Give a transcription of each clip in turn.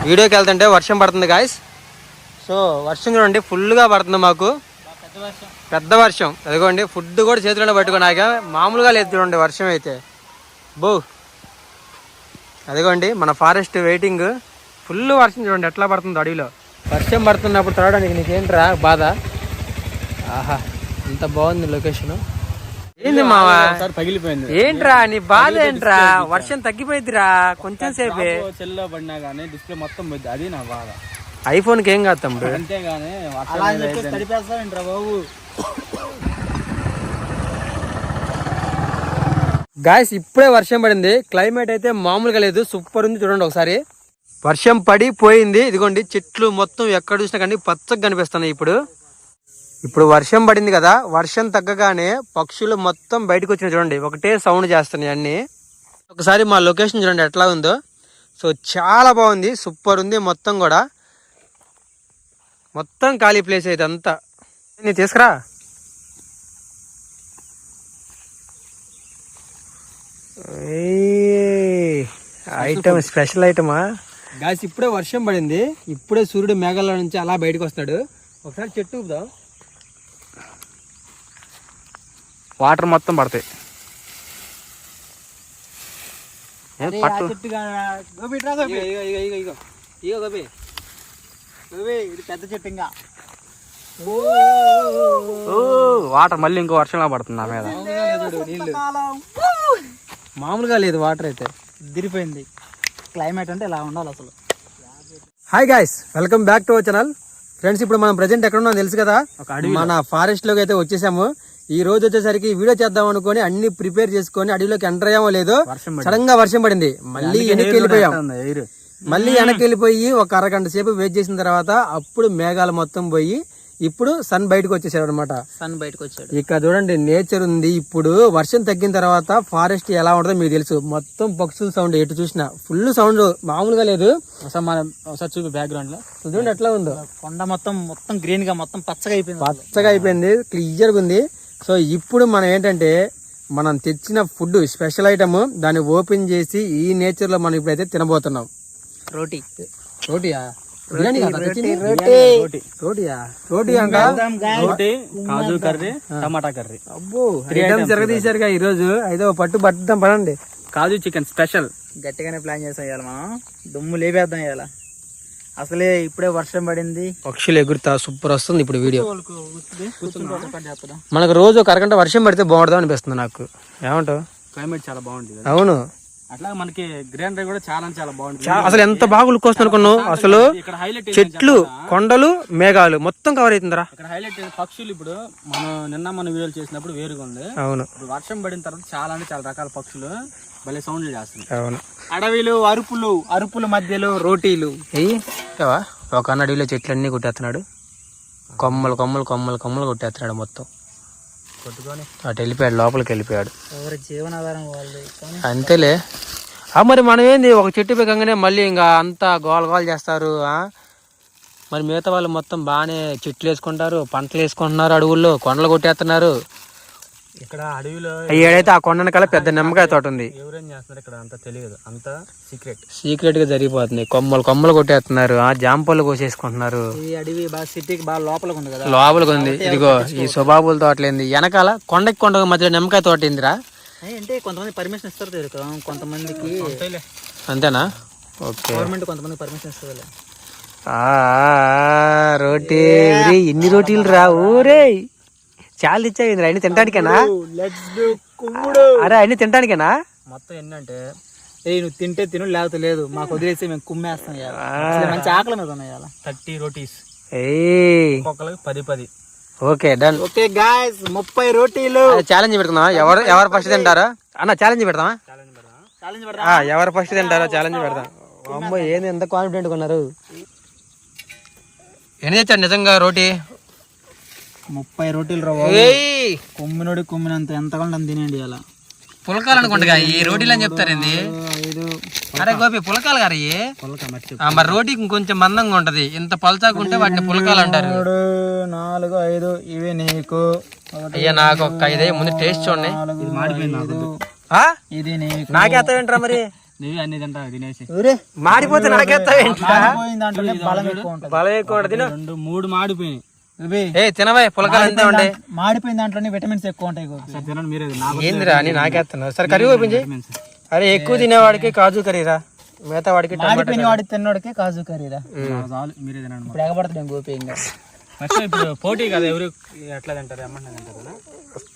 వీడియోకి వెళ్తుంటే వర్షం పడుతుంది గాయస్. సో వర్షం చూడండి ఫుల్గా పడుతుంది మాకు, పెద్ద వర్షం. అదిగోండి ఫుడ్ కూడా చేతిలోనే పట్టుకున్నాక మామూలుగా లేదు చూడండి వర్షం అయితే. బో అదిగోండి మన ఫారెస్ట్ వెయిటింగ్. ఫుల్ వర్షం చూడండి ఎట్లా పడుతుంది అడవిలో. వర్షం పడుతున్నప్పుడు చూడడానికి నీకేంట్రా బాధ? ఆహా ఎంత బాగుంది లొకేషన్. ఏంది మావా పగిలిపోయింది? ఏంట్రా నీ బాధ ఏంట్రా? వర్షం తగ్గిపోయిద్దిరా కొంచెం సేపే. సెల్లో పడినా గానీ డిస్ప్లే మొత్తం పోయింది, అది నా బాధ. ఐఫోన్కి ఏం కాదు తమ్ముడు. అంతేగాని బాబు. గాయస్ ఇప్పుడే వర్షం పడింది. క్లైమేట్ అయితే మామూలుగా లేదు, సూపర్ ఉంది చూడండి ఒకసారి. వర్షం పడి పోయింది. ఇదిగోండి చెట్లు మొత్తం ఎక్కడ చూసినా కానీ పచ్చగా కనిపిస్తున్నాయి. ఇప్పుడు వర్షం పడింది కదా, వర్షం తగ్గగానే పక్షులు మొత్తం బయటకు వచ్చినాయి చూడండి, ఒకటే సౌండ్ చేస్తున్నాయి అన్ని. ఒకసారి మా లొకేషన్ చూడండి ఎట్లా ఉందో. సో చాలా బాగుంది, సూపర్ ఉంది. మొత్తం కూడా మొత్తం ఖాళీ ప్లేస్ అయితే అంతా. నేను తీసుకురా. ఐటమ్ స్పెషల్ ఐటమా గాయస్. ఇప్పుడే వర్షం పడింది, ఇప్పుడే సూర్యుడు మేఘాల నుంచి అలా బయటకు వస్తాడు. ఒకసారి చెట్టు ఊపుదాం, వాటర్ మొత్తం పడతాయి. పెద్ద చెట్టు ఇంకా వాటర్ మళ్ళీ ఇంకో వర్షంలా పడుతుంది నా మీద. నీళ్ళు మామూలుగా లేదు, వాటర్ అయితే దిరిపోయింది. క్లైమేట్ అంటే ఇలా ఉండాలి అసలు. Hi guys, welcome back to our channel. Friends ఇప్పుడు మనం ప్రెజెంట్ ఎక్కడ ఉన్నాం తెలుసు కదా, మన ఫారెస్ట్ లోకి అయితే వచ్చేసాము. ఈ రోజు వచ్చేసరికి వీడియో చేద్దాం అనుకుని అన్ని ప్రిపేర్ చేసుకొని అడవిలోకి ఎంటర్ అయ్యామో లేదో సడన్ గా వర్షం పడింది. మళ్ళీ వెనక్కి వెళ్ళిపోయాం. మళ్ళీ వెనక్కి వెళ్ళిపోయి ఒక అరగంట సేపు వెయిట్ చేసిన తర్వాత అప్పుడు మేఘాలు మొత్తం పోయి ఇప్పుడు సన్ బయటకు వచ్చేసాడు అనమాట. సన్ బయటకు వచ్చాడు. ఇక్కడ చూడండి నేచర్ ఉంది. ఇప్పుడు వర్షం తగ్గిన తర్వాత ఫారెస్ట్ ఎలా ఉంటుందో మీకు తెలుసు. మొత్తం పక్షుల సౌండ్ ఎటు చూసినా ఫుల్ సౌండ్, మామూలుగా లేదు. ఒకసారి చూపి బ్యాక్గ్రౌండ్ లో చూడండి ఎట్లా ఉందో. కొండ మొత్తం గ్రీన్ గా మొత్తం పచ్చగా అయిపోయింది, క్లియర్ గా ఉంది. సో ఇప్పుడు మనం ఏంటంటే మనం తెచ్చిన ఫుడ్ స్పెషల్ ఐటమ్, దాన్ని ఓపెన్ చేసి ఈ నేచర్ లో మనం ఇప్పుడైతే తినబోతున్నాం. రోటీయా కాజు కర్రీ, టమాటా కర్రీ. అబ్బో జరగదీశారుగా ఈ రోజు. అయితే పట్టు పట్టుదాం పడండి. కాజు చికెన్ స్పెషల్. గట్టిగానే ప్లాన్ చేసాం ఇవాళ మనం. దుమ్ము లేపేద్దాం ఇవాళ. అసలే ఇప్పుడే వర్షం పడింది, పక్షులు ఎగురుతా సూపర్ వస్తుంది ఇప్పుడు వీడియో. మనకు రోజు ఒక అరగంట వర్షం పడితే బాగుంటుందా అనిపిస్తుంది నాకు. ఏమంటావు? క్లైమేట్ చాలా బాగుంటుంది. అవును, అట్లా మనకి గ్రీనరీ కూడా చాలా చాలా బాగుంటుంది. అసలు ఎంత బాగా లుక్ వస్తుంది అనుకున్నావు. అసలు చెట్లు, కొండలు, మేఘాలు మొత్తం కవర్ అవుతుందిరా. ఇక్కడ హైలైట్ పక్షులు. ఇప్పుడు మనం వీడియోలు చేసినప్పుడు వేరుగా ఉంది. అవును, వర్షం పడిన తర్వాత చాలా అంటే చాలా రకాల పక్షులు భలే సౌండ్లు చేస్తున్నాయి. అవును, అడవిలు అరుపుల మధ్యలో రోటీలు. ఒక అన్న అడవిలో చెట్లన్నీ కొట్టేస్తున్నాడు. కొమ్మలు కొమ్మలు కొమ్మలు కొమ్మలు కొట్టేస్తున్నాడు మొత్తం. కొట్టుకొని అటు వెళ్ళిపోయాడు, లోపలికి వెళ్ళిపోయాడు. ఎవరి జీవనాధారం వాళ్ళు. అంతేలే. మరి మనం ఏంది ఒక చెట్టు పెరగంగానే మళ్ళీ ఇంకా అంతా గోల చేస్తారు. మరి మిగతా వాళ్ళు మొత్తం బాగానే చెట్లు వేసుకుంటారు, పంటలు వేసుకుంటున్నారు, అడవుల్లో కొండలు కొట్టేస్తున్నారు. ఇక్కడ అడవిలో ఏడైతే ఆ కొండ వెనకాల పెద్ద నిమ్మకాయ తోట ఉంది. ఎవరేం చేస్తున్నారు ఇక్కడ అంత తెలియదు, అంతా సీక్రెట్ గా జరిగిపోతుంది. కొమ్మలు కొమ్మలు కొట్టేస్తున్నారు, ఆ జాంపళ్ళు కోసేసుకుంటున్నారు. ఈ అడవి బాగా సిటీకి బాగా లోపలికి ఉంది కదా. లోపలికి ఉంది. ఇదిగో ఈ సుబాబుల తోటలేంది, వెనకాల కొండకి కొండ మధ్యలో నిమ్మకాయ తోట ఏందిరా. అంటే కొంతమంది పర్మిషన్ ఇస్తారు, కొంతమందికి అంతేనా? ఓకే, గవర్నమెంట్ కొంతమంది పర్మిషన్ ఇస్తుంది. రోటీ ఎన్ని రోటీలు రా ఊరే. చాలా ఇచ్చావు అన్ని తినడానికేనా? అరే అన్ని తినడానికేనా? మొత్తం ఏంటంటే నువ్వు తింటే తిను, లేకపోతే లేదు. మాకు వదిలేసి మేము కుమ్మేస్తాం. మంచి ఆకలి మీద ఉన్నాయి. 30 రోటీస్, ఒక్కొక్కరికి 10. Okay done. ఓకే గాయ్స్, 30 రోటీలు ఛాలెంజ్ పెడుతున్నావా? ఎవరు ఫస్ట్ తింటారా అన్న? ఛాలెంజ్ పెడతామా? ఎవరు ఫస్ట్ తింటారో ఛాలెంజ్ పెడతాం. అమ్మో ఏంది ఎంత కాన్ఫిడెంట్ ఉన్నారు. ఎన్ని తెచ్చాడు నిజంగా రోటీ? 30 రోటీలు రా. కొమ్మినంత ఎంతకంటే అంత తినేయండి. ఇలా పులకాలు అనుకుంటా ఈ రోటీలు అని చెప్తారేంది? అరే గోపి పులకాలు గారు. మరి రోటీ కొంచెం మందంగా ఉంటది, ఇంత పల్చాకుంటే వాటిని పులకాలు అంటారు. 3, 4, 5 ఇవి నీకు, అయ్యా నాకు ఒక్క ఇదే ముందు టేస్ట్ చూడండి. ఇది మాడిపోయింది నాకు. ఇది నాకేస్తావేంట్రా మరి? నువ్వు అన్ని తింటావు తినేసి. మాడిపోతే నాకేస్తావేంట్రా? బలం ఎక్కువ ఉంటుంది. బలం ఎక్కువ ఉంటుంది. 2 3 మాడిపోయినాయి. తినవే పులకాలు ఎంత ఉండే. మాడిపోయిన దాంట్లోనే విటమిన్స్ ఎక్కువ ఉంటాయి. తినండి మీరే. ఏందిరా అని నాకేస్తున్నావు. సరే కర్రీ ఓపెన్ చేయి. అరే ఎక్కువ తినేవాడికి కాజు కర్రీరా, మిగతా వాడికి మాడిపోయిన వాడికి తిన్నోడికి కాజు కర్రీరా. చాలు మీరే తినండి. ఇప్పుడు ఎగబడుతుంది గోపి ఇంకా. ఫస్ట్ ఇప్పుడు పోటీ కదా, ఎవరు ఎట్లా తింటారు అమ్మంటే తింటారు.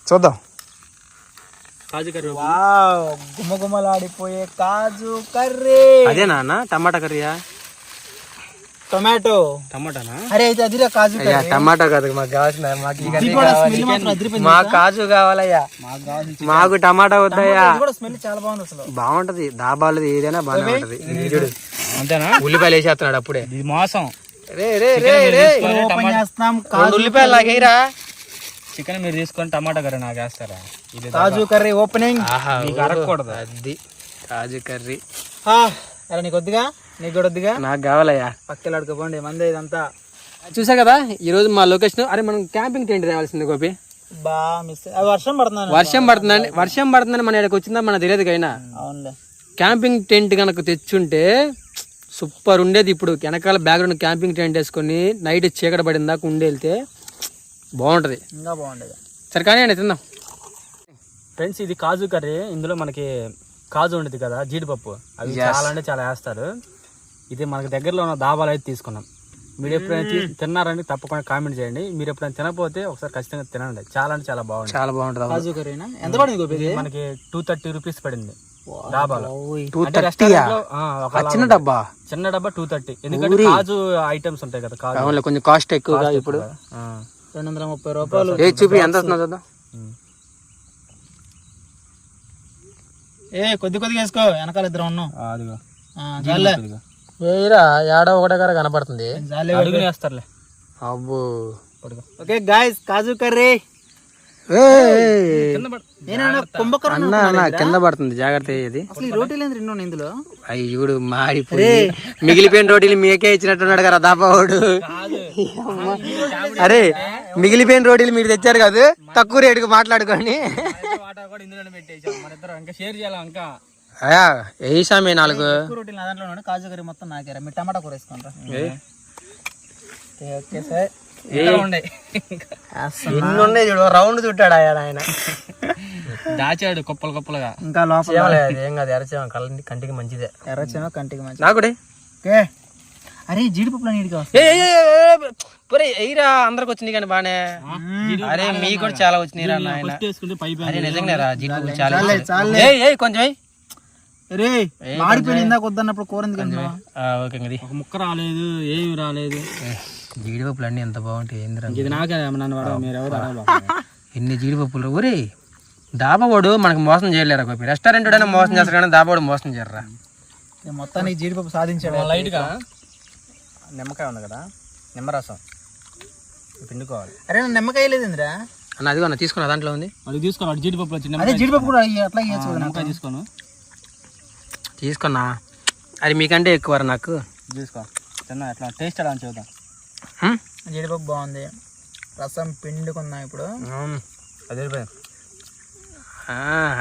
చూద్దాం. కాజు కర్రీ. వావ్, గుమగుమలాడిపోయే కాజు కర్రీ. అదేనా అన్న? టమాటా కర్రీయా? టొమాటో. టమాటానా? అరే అయితే అదిరా కాజు కర్రీ. టమాటా కాదు మాకు కావాల్సిన, ఇది కూడా స్మెల్ మాత్రం అదిరిపోయింది. మాకు కాజు కావాలయ్యా, మాకు టమాటా వద్దయ్యా. ఇది కూడా స్మెల్ చాలా బాగుంది అసలు. బాగుంటది దాబాలది ఏదైనా బాగానే ఉంటది. అంతేనా? ఉల్లిపాయలు వేసేస్తున్నాడు అప్పుడే. ఇది మోసం. ఓపెన్ చేస్తాం. 2 ఉల్లిపాయలు నాకేరా. చికెన్ మీరు తీసుకొని టమాటా కర్రీ నాకు వేస్తారా? ఇది కాజు కర్రీ ఓపెనింగ్. మీకు అరగకూడదు. అది కాజు కర్రీ. అరే నీకు వద్దుగా, నీకు కూడా వద్దుగా. నాకు కావాలయ్యా. పక్కలు అడుకోపోండి మంది ఇదంతా. చూసా కదా ఈ రోజు మా లొకేషన్. అరే మనం క్యాంపింగ్ టెంట్ రావాల్సింది గోపి. మిస్. వర్షం పడుతుంది. వర్షం పడుతుందని మన ఇక్కడికి వచ్చిందా మనకు తెలియదు కైనా. అవునులే. క్యాంపింగ్ టెంట్ కనుక తెచ్చుంటే సూపర్ ఉండేది. ఇప్పుడు వెనకాల బ్యాక్గ్రౌండ్ క్యాంపింగ్ టెంట్ వేసుకొని నైట్ చీకటి పడిన దాకా ఉండి వెళ్తే బాగుంటది, ఇంకా బాగుండేది. సరే కానీ అండి తిందాం. ఫ్రెండ్స్ ఇది కాజు కర్రీ. ఇందులో మనకి కాజు ఉండేది కదా, జీడిపప్పు, అవి చాలా అంటే చాలా వేస్తారు. ఇది మనకి దగ్గరలో ఉన్న దాబాలు అయితే తీసుకున్నాం. మీరు ఎప్పుడైనా తిన్నారని తప్పకుండా కామెంట్ చేయండి. మీరు ఎప్పుడైనా తినకపోతే ఒకసారి ఖచ్చితంగా తినండి. చాలా అంటే చాలా బాగుంది. చాలా బాగుంటుంది. కాజు కర్రీనా? ఎంత పడింది గోపి? మనకి 230 రూపీస్ పడింది డాబాలో. 230. చిన్న డబ్బా 230. ఎందుకంటే కాజు ఐటమ్స్ ఉంటాయి కదా, కాజు కొంచెం కాస్ట్ ఎక్కువ. ఇప్పుడు 230 రూపాయలు. చూపి ఎంత వస్తుందో చూద్దాం. కొద్దిగా వేసుకో, వెనకాల ఇద్దరు ఉన్నాం. అదిగో వేయరా ఏడో ఒకటే గారు కనపడుతుంది. వేస్తారులే. అబ్బో. ఓకే గాయ్స్, కాజు కర్రీ. అన్న కింద పడుతుంది, జాగ్రత్త. ఇది అసలు ఈ రోటీలు ఏంది 2 ఇందులో? అయ్యుడు మాడిపోయి మిగిలిపోయిన రోటీలు మీకే ఇచ్చినట్టున్నాడు కదా దాబావాడు. అరే మిగిలిపోయిన రోటీలు మీరు తెచ్చారు కదా, తక్కువ రేటుకు మాట్లాడుకోండి. వేసామే 4 రోటీలు నా దాంట్లో ఉన్నాయి. కాజు కర్రీ మొత్తం నాకేరా. మీరు టమాటా కూర వేసుకుంటా. Okay sir. చూడు రౌండ్ చుట్టాడు ఆయన. దాచాడు కుప్పలు కుప్పలుగా. ఇంకా లోపల ఏం కాదు, ఎర్రచేమ కంటికి మంచిదే. ఎర్రచేమ కంటికి మంచిది. నాకు అరే జీడిపప్పులు నీటిగా ఎయిరా అందరికి వచ్చినాయి కానీ బానే. అరే మీకు కూడా చాలా వచ్చినాయి రా నాయన. అరే నిజంగా రా జీడిపప్పులు చాలా. కొంచెం మాడిపోయి ఇందాక వద్దన్నప్పుడు కూర ఎందుకు? ఓకే ఒక ముక్క రాలేదు, ఏమి రాలేదు. జీడిపప్పులు అన్ని ఎంత బాగుంటాయి. ఇది నాకే నన్ను ఎన్ని జీడిపప్పులు. ఊరే దాబావాడు మనకు మోసం చేయలేరా గోపి. రెస్టారెంట్ అయినా మోసం చేస్తారు కానీ దాబావాడు మోసం చేయరా. మొత్తానికి జీడిపప్పు సాధించాడు. లైట్ గా నిమ్మకాయ ఉంది కదా, నిమ్మరసం పిండుకోవాలి. అరే నిమ్మకాయ లేదురా అన్న. అది అన్న తీసుకున్నా, దాంట్లో ఉంది. అది తీసుకోవాలి. జీడిపప్పు అదే జీడిపప్పు కూడా అట్లా నిమ్మకాయ తీసుకోను. తీసుకున్నా. అది మీకంటే ఎక్కువ నాకు. తీసుకో తిన్నా. ఎట్లా టేస్ట్ ఎలా అని చూద్దాం. జీడిపప్పు బాగుంది. రసం పిండుకుందాం ఇప్పుడు.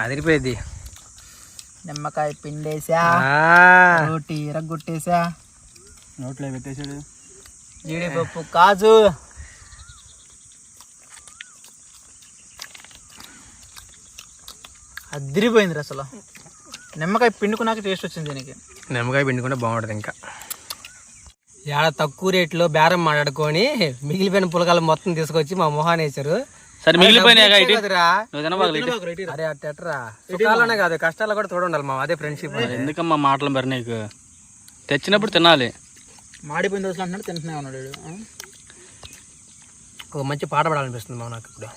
అదిరిపోయింది. నిమ్మకాయ పిండేసా, రోటి ఇరగొట్టేసా, నోట్లో పెట్టేసాడు. జీడిపప్పు కాజు. అదిరిపోయింది అసలు. నిమ్మకాయ పిండుకున్నాక టేస్ట్ వచ్చింది దీనికి. నిమ్మకాయ పిండుకుంటే బాగుంటుంది. ఇంకా ఏడ తక్కువ రేట్లో బేరం మాట్లాడుకొని మిగిలిపోయిన పులకాలు మొత్తం తీసుకొచ్చి మా మొహాన్ని వేసారు. సరే మిగిలిపోయినాయి అరే అట్టరా. సుఖాలనే కాదు కష్టాలు కూడా తోడుండాలి మా. అదే ఫ్రెండ్షిప్. ఎందుకమ్మా మాటలు మరి నీకు తెచ్చినప్పుడు తినాలి. మాడిపోయిన రోజులు అంటున్నాడు, తింటున్నా ఉన్నాడు. ఒక మంచి పాట పాడాలనిపిస్తుంది మా నాకు ఇప్పుడు.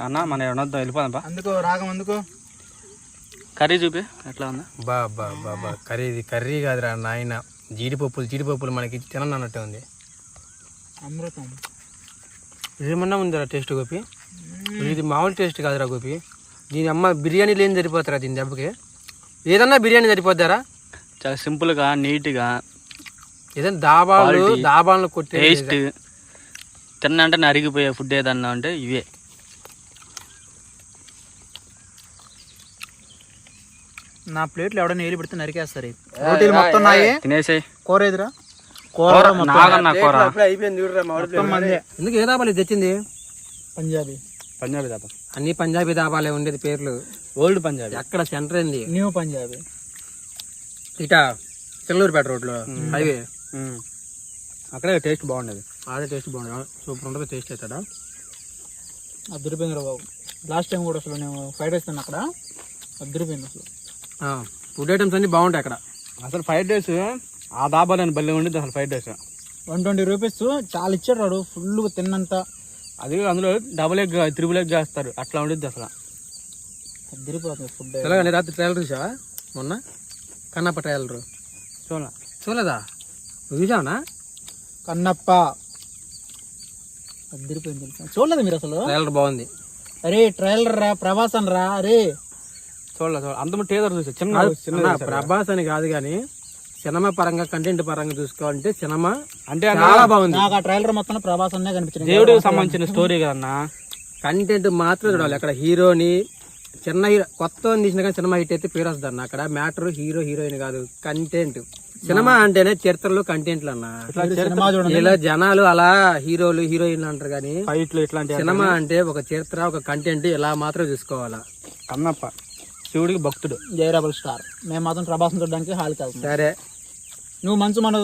అన్న మన ఏమన్నా వెళ్ళిపోదాం. అందుకో రాగం అందుకో. కర్రీ చూపి ఎట్లా ఉందా. బాబా కర్రీ కాదురా నాయన. జీడిపప్పులు మనకి తినన్నట్టే ఉంది. అమృతం ఏమన్నా ఉందిరా టేస్ట్ గోపి. ఇది మామూలు టేస్ట్ కాదురా గోపి. దీని అమ్మ బిర్యానీ లేని సరిపోతారా దీని దెబ్బకి? ఏదన్నా బిర్యానీ సరిపోతారా? చాలా సింపుల్గా నీట్గా ఏదైనా దాబాలను కొట్టే టేస్ట్ తిన్నంటే అరిగిపోయే ఫుడ్ ఏదన్నా అంటే ఇవే. నా ప్లేట్లు ఎవడైనా ఏలి పెడితే నరికేస్తారు. రోటీలు మొత్తం నాయే. తినేసాయి. కూర ఎదురా కూర నాగన్న కూర. ఎందుకు ఏ దాబాలు తెచ్చింది? పంజాబీ దాబా. అన్ని పంజాబీ దాబాలే ఉండేది పేర్లు. ఓల్డ్ పంజాబీ. ఎక్కడ సెంటర్ ఏంది? న్యూ పంజాబీ. ఇటా చిల్లూరుపేట రోడ్లో హైవే. అక్కడే టేస్ట్ బాగుండేది. అదే టేస్ట్ బాగుంది. సూపర్ ఉంటుంది టేస్ట్ అవుతాడా. అద్దరిపోయింది బాబు. లాస్ట్ టైం కూడా అసలు నేను ఫ్రైడ్ రైస్ తిన్నా అక్కడ. అద్దరిపోయింది అసలు. ఫుడ్ ఐటమ్స్ అన్ని బాగుంటాయి అక్కడ. అసలు ఫ్రైడ్ రైస్ ఆ దాబాలని భలే ఉండేది అసలు. ఫ్రైడ్ రైస్ 120 రూపీస్ చాలా ఇచ్చాడు వాడు. ఫుల్ తిన్నంత. అది అందులో డబుల్ ఎగ్, త్రిబుల్ ఎగ్ చేస్తారు. అట్లా ఉండేది అసలు. అద్దరిపోతుంది ఫుడ్. తెలంగాణ రాత్రి ట్రయల్ చూసావా మొన్న? కన్నప్ప ట్రయల్ చూడలేదా? నువ్వు చూసావనా? కన్నప్ప అద్దరిపోయింది తెలుసా. చూడలేదు మీరు అసలు? ట్రయలర్ బాగుంది. అరే ట్రైలర్ రా, ప్రభాసన్ రా. అరే చూడలేదు. అంత టేదర్ చూసా. చిన్న ప్రభాస్ అని కాదు కానీ సినిమా పరంగా కంటెంట్ పరంగా చూసుకోవాలంటే సినిమా అంటే చాలా బాగుంది. నాకు ఆ ట్రైలర్ మొత్తం ప్రభాస్ అనే కనిపించింది. దేవుడికి సంబంధించిన స్టోరీ కదన్నా. కంటెంట్ మాత్రం చూడాలి. అక్కడ హీరోని చిన్న హీరో కొత్త తీసిన కానీ సినిమా హిట్ అయితే పేరు వస్తుంది. అక్కడ మ్యాటర్ హీరో హీరోయిన్ కాదు, కంటెంట్. సినిమా అంటేనే చరిత్రలో కంటెంట్లు అన్న. ఇలా జనాలు అలా హీరోలు హీరోయిన్లు అంటారు కానీ ఫైట్లు ఇట్లాంటి. సినిమా అంటే ఒక చరిత్ర, ఒక కంటెంట్ ఇలా మాత్రం చూసుకోవాలా. కన్నప్ప శివుడికి భక్తుడు, జయరాబుల్ స్టార్. మేము మాత్రం ప్రభాసం చూడడానికి హాల్కి వెళ్తాం. సరే నువ్వు మంచు మన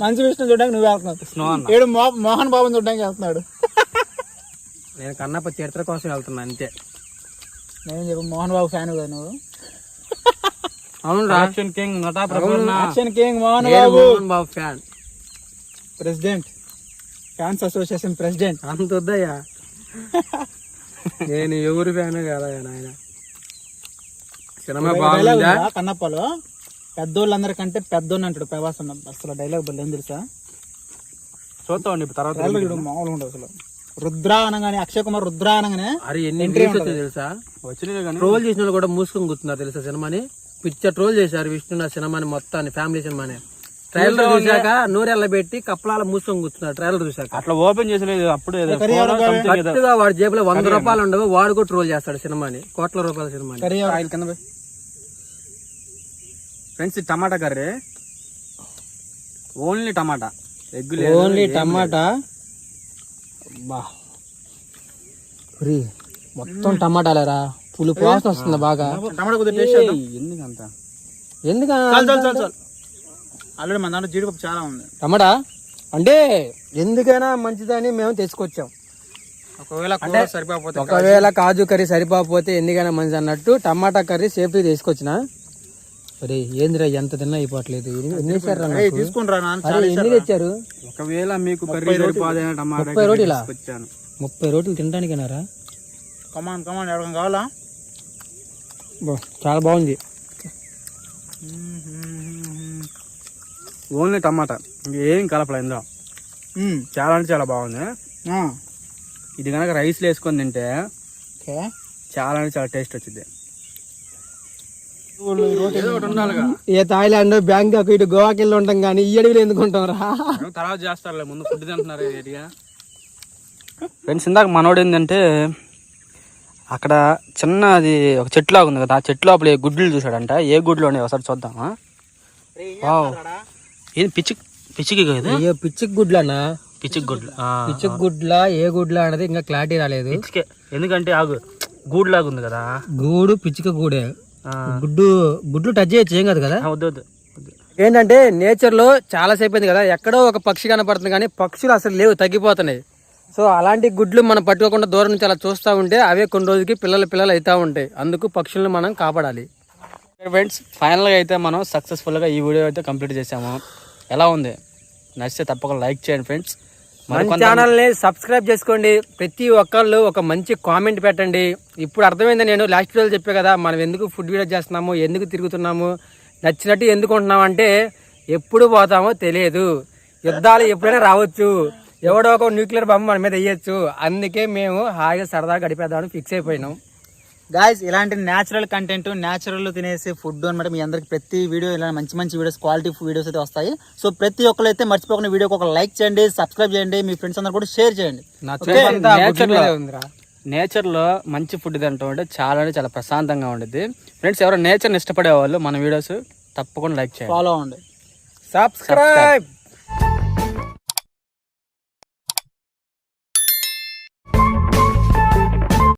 మంచు విష్ణు చూడడానికి నువ్వు వెళ్తున్నావు. ఏడు మోహన్ బాబుని చూడడానికి వెళ్తున్నాడు. నేను కన్నప్ప చరిత్ర కోసం వెళ్తున్నా అంతే. నేను చెప్పు మోహన్ బాబు ఫ్యాన్ కదా నువ్వు. అవును, action king action king Mohan Babu fan. President, fans association president. అంత వద్దయ్యా. నేను ఎవరు ఫ్యాన్ కదా నాయన. సినిమా బాగుందా? కన్నప్పలో పెద్దోళ్ళందరికంటే పెద్దోళ్ళు అంటాడు ప్రభాస్ అన్న. అసలు డైలాగ్ బల్ ఏం తెలుసా? చూద్దాం ఇప్పుడు తర్వాత. మామూలుగా ఉండదు అసలు. రుద్ర అనగానే, అక్షయ్ కుమార్ రుద్ర అనగానే అరే ఎన్ని తెలుసా? వచ్చినాయి. ట్రోల్ చేసిన వాళ్ళు కూడా మూసుకొని కూర్చున్నారు తెలుసా సినిమాని. పిక్చర్ ట్రోల్ చేశారు విష్ణు నా సినిమాని మొత్తాన్ని, ఫ్యామిలీ సినిమాని. ట్రైలర్ చూసాక నూరెళ్ళ పెట్టి కప్పలాల మూసుకొని కూర్చున్నారు ట్రైలర్ చూసాక. అట్లా ఓపెన్ చేసలేదు. అప్పుడు కరెక్ట్గా వాడి జేబులో 100 రూపాయలు ఉండవు, వాడు కూడా ట్రోల్ చేస్తాడు సినిమాని. కోట్ల రూపాయల సినిమాని. ఫ్రెండ్స్ టమాటా కర్రీ, ఓన్లీ టమాటా, ఎగ్ ఓన్లీ టమాటా. మొత్తం టమాటాలేరా, పులుపు వాసన వస్తుంది బాగా. ఎందుకంత ఎందుకు ఆల్రెడీ మన దాంట్లో జీడిపప్పు చాలా ఉంది. టమాటా అంటే ఎందుకైనా మంచిదని మేము తెచ్చుకొచ్చాం. ఒకవేళ కాజు కర్రీ సరిపోకపోతే ఎందుకైనా మంచిది అన్నట్టు టమాటా కర్రీ సేఫ్టీ తీసుకొచ్చిన. అరే ఏందిరా ఎంత తిన్నా అయిపోవట్లేదు. ఎన్ని తెచ్చారు? ఒకవేళ మీకు 30 రోటీలా? 30 రోటీలు తినడానికేనారా? కమాన్ కమాన్ ఎవరికైనా కావాలా? చాలా బాగుంది. ఓన్లీ టమాటా, ఏం కలపలే ఇందులో. చాలా అంటే చాలా బాగుంది. ఇది కనుక రైస్లో వేసుకొని తింటే చాలా అంటే చాలా టేస్ట్ వచ్చింది. ఏ థాయిలాండ్, బ్యాంకాక్, ఇటు గోవాకి వెళ్ళి ఉంటాం కానీ ఈ అడవిలో ఎందుకు ఉంటాం రా? తర్వాత చేస్తారులే, ముందు ఫుడ్ తింటున్నారు. ఫ్రెండ్స్ ఇందాక మనోడు ఏంటంటే అక్కడ చిన్న అది ఒక చెట్టు లాగా ఉంది కదా, ఆ చెట్టు లోపల గుడ్లు చూసాడంట. ఏ గుడ్లు ఉన్నాయి ఒకసారి చూద్దామా? ఏది పిచ్చికి కదా? పిచ్చికి గుడ్లు అన్న. పిచ్చికి గుడ్లు, పిచ్చికి గుడ్లా ఏ గుడ్లా అనేది ఇంకా క్లారిటీ రాలేదు. ఎందుకంటే ఆగు గూడు లాగా ఉంది కదా. గూడు పిచ్చిక గూడే. గుడ్లు టచ్ చేయొచ్చు, ఏం కాదు కదా. వద్దు. ఏంటంటే నేచర్ లో చాలా సేపు అయింది కదా, ఎక్కడో ఒక పక్షి కనపడుతుంది కానీ పక్షులు అసలు లేవు, తగ్గిపోతున్నాయి. సో అలాంటి గుడ్లు మనం పట్టుకోకుండా దూరం నుంచి అలా చూస్తూ ఉంటే అవే కొన్ని రోజులకి పిల్లలు అవుతూ ఉంటాయి. అందుకు పక్షులను మనం కాపాడాలి. ఫ్రెండ్స్ ఫైనల్గా అయితే మనం సక్సెస్ఫుల్గా ఈ వీడియో అయితే కంప్లీట్ చేసాము. ఎలా ఉంది? నచ్చితే తప్పకుండా లైక్ చేయండి ఫ్రెండ్స్. మన ఛానల్ని సబ్స్క్రైబ్ చేసుకోండి. ప్రతి ఒక్కళ్ళు ఒక మంచి కామెంట్ పెట్టండి. ఇప్పుడు అర్థమైంది, నేను లాస్ట్ వీడియోలో చెప్పే కదా మనం ఎందుకు ఫుడ్ వీడియో చేస్తున్నాము, ఎందుకు తిరుగుతున్నాము, నచ్చినట్టు ఎందుకు ఉంటున్నాము అంటే ఎప్పుడు పోతామో తెలియదు, యుద్ధాలు ఎప్పుడైనా రావచ్చు, ఎవడో ఒక న్యూక్లియర్ బాంబు మన మీద వేయచ్చు. అందుకే మేము హాయిగా సరదాగా గడిపేద్దామని ఫిక్స్ అయిపోయినాం. గాయస్ ఇలాంటి న్యాచురల్ కంటెంట్, న్యాచురల్ తినేసే ఫుడ్ అనమాట. మీ అందరికి ప్రతి వీడియో ఇలా మంచి వీడియోస్, క్వాలిటీ వీడియోస్ అయితే వస్తాయి. సో ప్రతి ఒక్కరు అయితే మర్చిపోకుండా వీడియోకి ఒక లైక్ చేయండి, సబ్స్క్రైబ్ చేయండి, మీ ఫ్రెండ్స్ అందరూ కూడా షేర్ చేయండి. నేచర్లో మంచి ఫుడ్ తింటాం అంటే చాలా ప్రశాంతంగా ఉండేది. ఫ్రెండ్స్ ఎవరైనా నేచర్ని ఇష్టపడే వాళ్ళు మన వీడియోస్ తప్పకుండా లైక్ చేయండి, ఫాలో అవ్వండి. సబ్స్క్రైబ్.